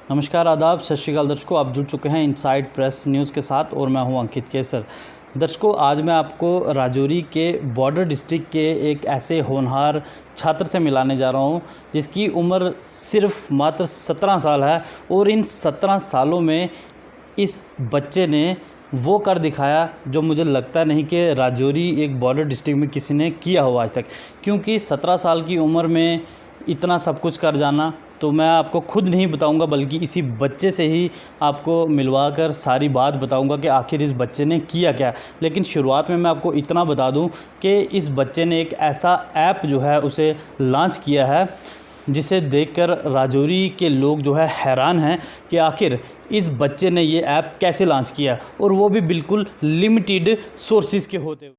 नमस्कार, आदाब, सत श्री अकाल दर्शकों। आप जुड़ चुके हैं इनसाइड प्रेस न्यूज़ के साथ और मैं हूं अंकित केसर। दर्शकों, आज मैं आपको राजौरी के बॉर्डर डिस्ट्रिक्ट के एक ऐसे होनहार छात्र से मिलाने जा रहा हूं जिसकी उम्र सिर्फ मात्र 17 साल है और इन 17 सालों में इस बच्चे ने वो कर दिखाया जो मुझे लगता नहीं कि राजौरी एक बॉर्डर डिस्ट्रिक्ट में किसी ने किया हो आज तक। क्योंकि 17 साल की उम्र में इतना सब कुछ कर जाना तो मैं आपको खुद नहीं बताऊंगा, बल्कि इसी बच्चे से ही आपको मिलवा कर सारी बात बताऊंगा कि आखिर इस बच्चे ने किया क्या। लेकिन शुरुआत में मैं आपको इतना बता दूं कि इस बच्चे ने एक ऐसा ऐप जो है उसे लॉन्च किया है जिसे देखकर राजौरी के लोग जो है हैरान हैं कि आखिर इस बच्चे ने ये ऐप कैसे लॉन्च किया, और वो भी बिल्कुल लिमिटेड सोर्सेज के होते हुए।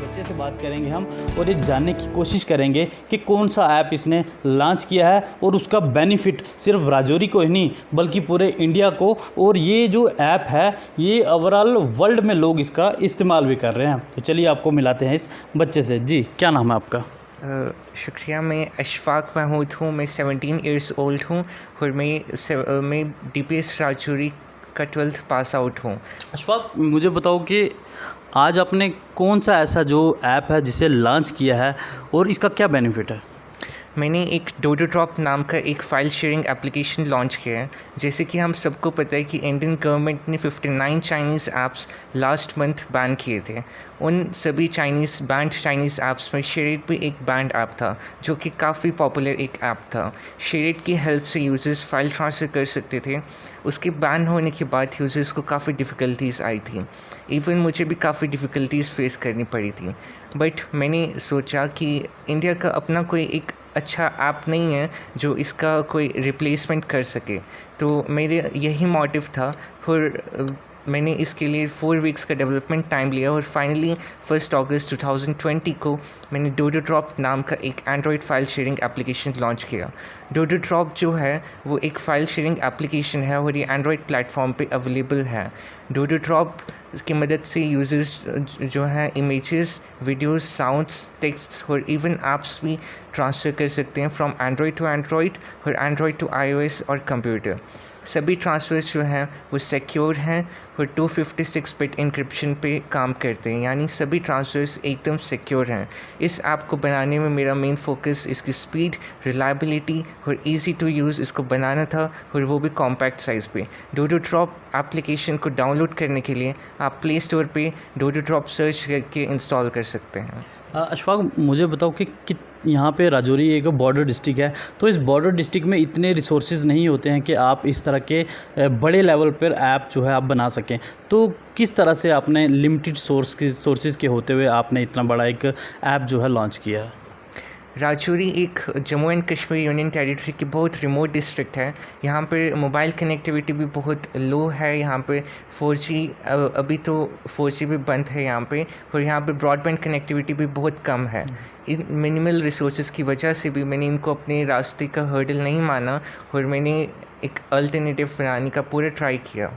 बच्चे से बात करेंगे हम और ये जानने की कोशिश करेंगे कि कौन सा ऐप इसने लॉन्च किया है और उसका बेनिफिट सिर्फ राजौरी को ही नहीं बल्कि पूरे इंडिया को, और ये जो ऐप है ये ओवरऑल वर्ल्ड में लोग इसका इस्तेमाल भी कर रहे हैं। तो चलिए आपको मिलाते हैं इस बच्चे से। जी, क्या नाम है आपका? शुक्रिया। मैं अशफाक महमूद हूँ। मैं 17 ईयर्स ओल्ड हूँ और मैं DPS राजौरी का 12th पास आउट हूँ। अशफाक, मुझे बताओ कि आज आपने कौन सा ऐसा जो ऐप है जिसे लॉन्च किया है और इसका क्या बेनिफिट है? मैंने एक डोडो ड्रॉप नाम का एक फ़ाइल शेयरिंग एप्लीकेशन लॉन्च किया है। जैसे कि हम सबको पता है कि इंडियन गवर्नमेंट ने 59 Chinese apps last month ban किए थे। उन सभी बैंड चाइनीज़ ऐप्स में शेयरिट भी एक बैंड ऐप था जो कि काफ़ी पॉपुलर एक ऐप था। शेयरिट की हेल्प से यूज़र्स फाइल ट्रांसफ़र कर सकते थे। उसके बैन होने के बाद यूज़र्स को काफ़ी डिफ़िकल्टीज़ आई थी। इवन मुझे भी काफ़ी डिफ़िकल्टीज़ फेस करनी पड़ी थी। बट मैंने सोचा कि इंडिया का अपना कोई एक अच्छा ऐप नहीं है जो इसका कोई रिप्लेसमेंट कर सके। तो मेरे यही मोटिव था। फिर मैंने इसके लिए 4 वीक्स का डेवलपमेंट टाइम लिया और फाइनली 1 अगस्त 2020 को मैंने डोडो ड्रॉप नाम का एक Android file sharing application launch किया। डोडो ड्रॉप जो है वो एक फ़ाइल शेयरिंग एप्लीकेशन है और ये एंड्रॉयड प्लेटफॉर्म पे अवेलेबल है। डोडो ड्रॉप की मदद से यूज़र्स जो हैं इमेजेस, वीडियोस, साउंड्स, टेक्स्ट और इवन ऐप्स भी ट्रांसफ़र कर सकते हैं फ्रॉम एंड्रॉयड टू एंड्रॉयड और एंड्रॉयड टू iOS और कंप्यूटर। सभी ट्रांसफ़र्स जो हैं वो सिक्योर हैं और 256 बिट इंक्रिप्शन पे काम करते हैं, यानी सभी ट्रांसफ़र्स एकदम सिक्योर हैं। इस ऐप को बनाने में मेरा मेन फोकस इसकी स्पीड, रिलायबिलिटी और इजी टू यूज़ इसको बनाना था, और वो भी कॉम्पैक्ट साइज़ पे। डोडो ड्रॉप एप्लीकेशन को डाउनलोड करने के लिए आप प्ले स्टोर पे डोडो ड्रॉप सर्च करके इंस्टॉल कर सकते हैं। अशफाक, मुझे बताओ कि यहाँ पे राजौरी एक बॉर्डर डिस्ट्रिक्ट है, तो इस बॉर्डर डिस्ट्रिक्ट में इतने रिसोर्सेज नहीं होते हैं कि आप इस तरह के बड़े लेवल पर ऐप जो है आप बना सकें। तो किस तरह से आपने लिमिटेड सोर्सेज के होते हुए आपने इतना बड़ा एक ऐप जो है लॉन्च किया है? राजौरी एक Jammu and Kashmir union territory की बहुत रिमोट डिस्ट्रिक्ट है। यहाँ पर मोबाइल कनेक्टिविटी भी बहुत लो है। यहाँ पे 4G अभी तो 4G भी बंद है यहाँ पे, और यहाँ पे ब्रॉडबैंड कनेक्टिविटी भी बहुत कम है। इन मिनिमल रिसोर्सेज की वजह से भी मैंने इनको अपने रास्ते का हर्डल नहीं माना और मैंने एक अल्टरनेटिव बनाने का पूरा ट्राई किया।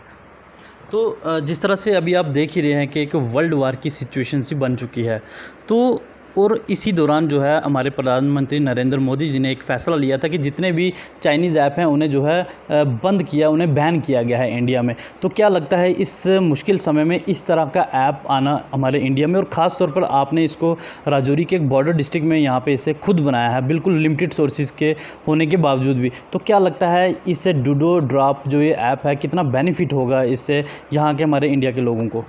तो जिस तरह से अभी आप देख ही रहे हैं कि एक वर्ल्ड वार की सिचुएशन सी बन चुकी है, तो और इसी दौरान जो है हमारे प्रधानमंत्री नरेंद्र मोदी जी ने एक फ़ैसला लिया था कि जितने भी चाइनीज़ ऐप हैं उन्हें जो है बंद किया, उन्हें बैन किया गया है इंडिया में। तो क्या लगता है इस मुश्किल समय में इस तरह का ऐप आना हमारे इंडिया में, और ख़ास तौर पर आपने इसको राजौरी के एक बॉर्डर डिस्ट्रिक्ट में यहाँ पे इसे खुद बनाया है बिल्कुल लिमिटेड सोर्सेज के होने के बावजूद भी, तो क्या लगता है इससे डोडो ड्रॉप जो ये ऐप है कितना बेनिफिट होगा इससे यहाँ के हमारे इंडिया के लोगों को?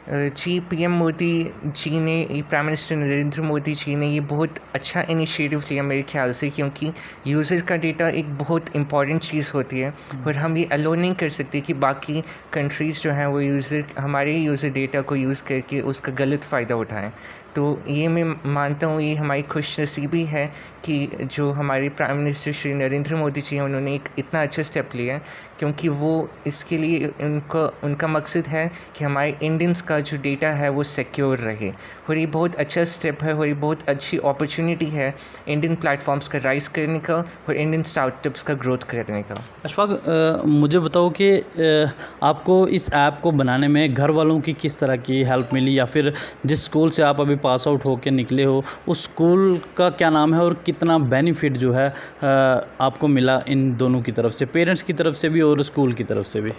जी पीएम मोदी जी ने, प्राइम मिनिस्टर नरेंद्र मोदी जी ने ये बहुत अच्छा इनिशिएटिव लिया मेरे ख्याल से, क्योंकि यूज़र का डेटा एक बहुत इंपॉर्टेंट चीज़ होती है और हम ये अलो नहीं कर सकते कि बाकी कंट्रीज़ जो हैं वो हमारे यूज़र डेटा को यूज़ करके उसका गलत फ़ायदा उठाएं। तो ये मैं मानता हूँ ये हमारी खुशनसीबी है कि जो हमारे प्राइम मिनिस्टर श्री नरेंद्र मोदी जी हैं उन्होंने एक इतना अच्छा स्टेप लिया है, क्योंकि वो इसके लिए उनका मकसद है कि हमारे इंडियंस का जो डेटा है वो सिक्योर रहे। और ये बहुत अच्छा स्टेप है और ये बहुत अच्छी अपॉर्चुनिटी है इंडियन प्लेटफॉर्म्स का राइज करने का और इंडियन स्टार्टअप्स का ग्रोथ करने का। अशफाक, मुझे बताओ कि आपको इस ऐप को बनाने में घर वालों की किस तरह की हेल्प मिली, या फिर जिस स्कूल से आप अभी पास आउट होकर निकले हो उस स्कूल का क्या नाम है और कितना बेनिफिट जो है आपको मिला इन दोनों की तरफ से, पेरेंट्स की तरफ से भी और स्कूल की तरफ से भी?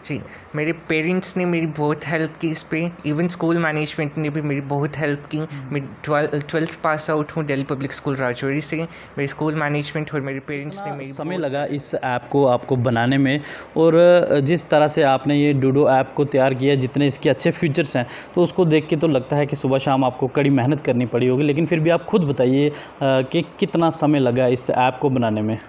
जी, मेरे पेरेंट्स ने मेरी बहुत हेल्प की इस पे, इवन स्कूल मैनेजमेंट ने भी मेरी बहुत हेल्प की। मैं 12th पास आउट हूँ दिल्ली पब्लिक स्कूल राजौरी से। मेरे स्कूल मैनेजमेंट और मेरे पेरेंट्स ने मेरी समय लगा इस ऐप को आपको बनाने में, और जिस तरह से आपने ये डूडो ऐप को तैयार किया, जितने इसके अच्छे फीचर्स हैं, तो उसको देख के तो लगता है कि सुबह शाम आपको कड़ी मेहनत करनी पड़ी होगी, लेकिन फिर भी आप खुद बताइए कि कितना समय लगा इस ऐप को बनाने में?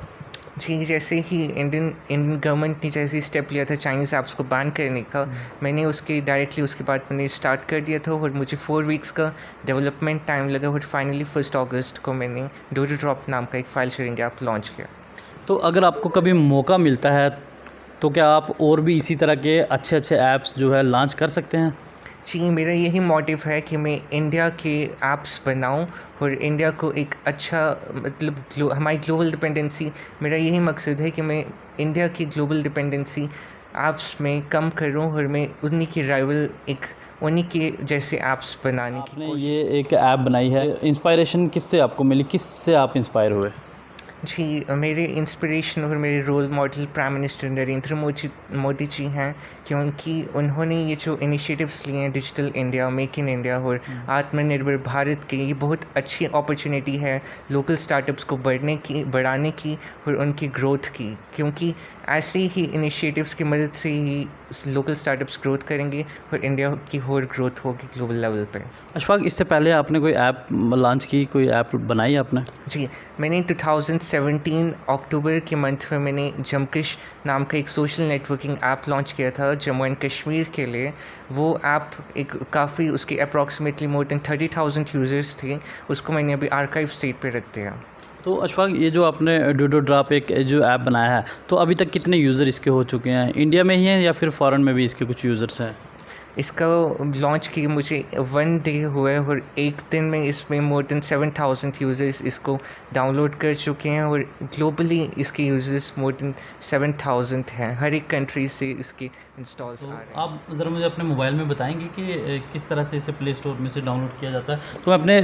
जी, जैसे ही इंडियन गवर्नमेंट ने जैसे स्टेप लिया था चाइनीज़ ऐप्स को बैन करने का, मैंने डायरेक्टली उसके बाद मैंने स्टार्ट कर दिया था और मुझे 4 वीक्स का डेवलपमेंट टाइम लगा और फाइनली 1 अगस्त को मैंने डोडो ड्रॉप नाम का एक फ़ाइल शेयरिंग ऐप लॉन्च किया। तो अगर आपको कभी मौका मिलता है तो क्या आप और भी इसी तरह के अच्छे अच्छे ऐप्स जो है लॉन्च कर सकते हैं? जी, मेरा यही मोटिव है कि मैं इंडिया के ऐप्स बनाऊं और इंडिया को एक अच्छा, मतलब हमारी ग्लोबल डिपेंडेंसी, मेरा यही मकसद है कि मैं इंडिया की ग्लोबल डिपेंडेंसी ऐप्स में कम करूं और मैं उन्हीं के जैसे ऐप्स बनाने की आपने कोशिश। ये एक ऐप बनाई है, इंस्पायरेशन किससे आपको मिली, किससे आप इंस्पायर हुए? जी, मेरे इंस्पिरेशन और मेरे role model prime minister Narendra Modi ji हैं, क्योंकि उन्होंने ये जो इनिशिएटिव्स लिए हैं digital India, make in India और आत्मनिर्भर भारत के, ये बहुत अच्छी अपॉर्चुनिटी है लोकल स्टार्टअप्स को बढ़ाने की और उनकी ग्रोथ की, क्योंकि ऐसे ही इनिशिएटिव्स की मदद से ही लोकल स्टार्टअप्स ग्रोथ करेंगे और इंडिया की और ग्रोथ होगी ग्लोबल लेवल पे। अशफाक, इससे पहले आपने कोई ऐप लॉन्च की, कोई ऐप बनाई आपने? जी, मैंने 2017 अक्टूबर के मंथ में मैंने जमकश नाम का एक सोशल नेटवर्किंग ऐप लॉन्च किया था जम्मू एंड कश्मीर के लिए। वो ऐप काफ़ी, उसके अप्रॉक्सीमेटली मोर देन 30,000 यूज़र्स थे। उसको मैंने अभी आर्काइव स्टेट पे रख दिया। तो अशफाक, ये जो आपने डूडो ड्रॉप एक जो ऐप बनाया है, तो अभी तक कितने यूज़र इसके हो चुके हैं? इंडिया में ही हैं या फिर फ़ॉरेन में भी इसके कुछ यूज़र्स हैं? इसका लॉन्च किए मुझे 1 डे हुआ है और एक दिन में इसमें मोर देन 7,000 यूज़र्स इसको डाउनलोड कर चुके हैं और ग्लोबली इसके यूज़र्स मोर देन 7,000 हैं। हर एक कंट्री से इसके इंस्टॉल्स आ रहे हैं। आप ज़रा मुझे अपने मोबाइल में बताएंगे कि किस तरह से इसे प्ले स्टोर में से डाउनलोड किया जाता है? तो मैं अपने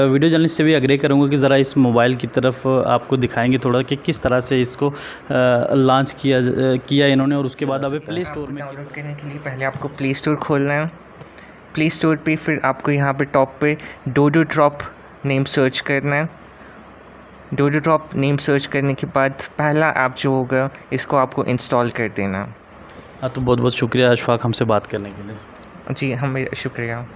वीडियो जर्नलिस्ट से भी एग्री करूँगा कि ज़रा इस मोबाइल की तरफ आपको दिखाएंगे थोड़ा कि किस तरह से इसको लॉन्च किया इन्होंने, और उसके बाद अब प्ले स्टोर में डाउनलोड करने के लिए पहले आपको प्ले स्टोर खोलना है। प्ले स्टोर पे फिर आपको यहाँ पे टॉप पे डोडो ड्रॉप नेम सर्च करना है। डोडो ड्रॉप नेम सर्च करने के बाद पहला ऐप जो होगा इसको आपको इंस्टॉल कर देना। हाँ, तो बहुत बहुत शुक्रिया अशफाक हमसे बात करने के लिए। जी, हमें शुक्रिया।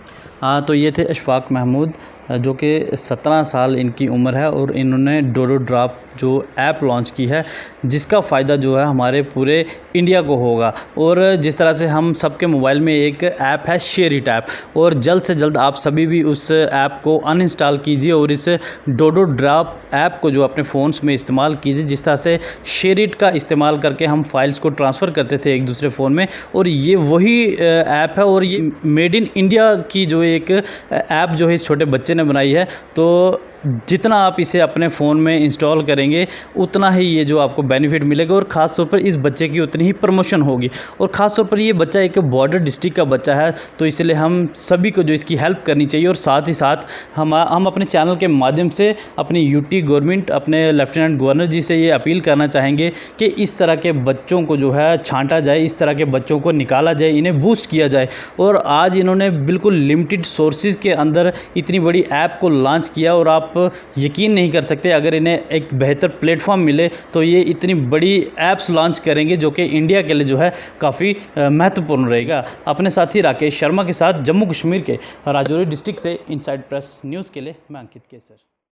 हाँ, तो ये थे अशफाक महमूद, जो कि 17 साल इनकी उम्र है और इन्होंने डोडो ड्रॉप जो ऐप लॉन्च की है, जिसका फ़ायदा जो है हमारे पूरे इंडिया को होगा। और जिस तरह से हम सबके मोबाइल में एक ऐप है शेयर इट ऐप, और जल्द से जल्द आप सभी भी उस ऐप को अनइंस्टॉल कीजिए और इस डोडो ड्रॉप ऐप को जो अपने फ़ोन्स में इस्तेमाल कीजिए। जिस तरह से शेयर इट का इस्तेमाल करके हम फाइल्स को ट्रांसफ़र करते थे एक दूसरे फ़ोन में, और ये वही ऐप है, और ये मेड इन इंडिया की जो एक ऐप जो है इस छोटे बच्चे ने बनाई है। तो जितना आप इसे अपने फ़ोन में इंस्टॉल करेंगे उतना ही ये जो आपको बेनिफिट मिलेगा, और ख़ास तौर पर इस बच्चे की उतनी ही प्रमोशन होगी। और ख़ास तौर पर ये बच्चा एक बॉर्डर डिस्ट्रिक्ट का बच्चा है, तो इसलिए हम सभी को जो इसकी हेल्प करनी चाहिए। और साथ ही साथ हम अपने चैनल के माध्यम से अपनी यूटी गवर्नमेंट, अपने लेफ्टिनेंट गवर्नर जी से ये अपील करना चाहेंगे कि इस तरह के बच्चों को जो है छांटा जाए, इस तरह के बच्चों को निकाला जाए, इन्हें बूस्ट किया जाए। और आज इन्होंने बिल्कुल लिमिटेड सोर्सेज के अंदर इतनी बड़ी ऐप को लॉन्च किया, और आप आप यकीन नहीं कर सकते, अगर इन्हें एक बेहतर प्लेटफॉर्म मिले तो ये इतनी बड़ी ऐप्स लॉन्च करेंगे जो कि इंडिया के लिए जो है काफ़ी महत्वपूर्ण रहेगा। अपने साथी राकेश शर्मा के साथ जम्मू कश्मीर के राजौरी डिस्ट्रिक्ट से इनसाइड प्रेस न्यूज़ के लिए मैं अंकित केसर।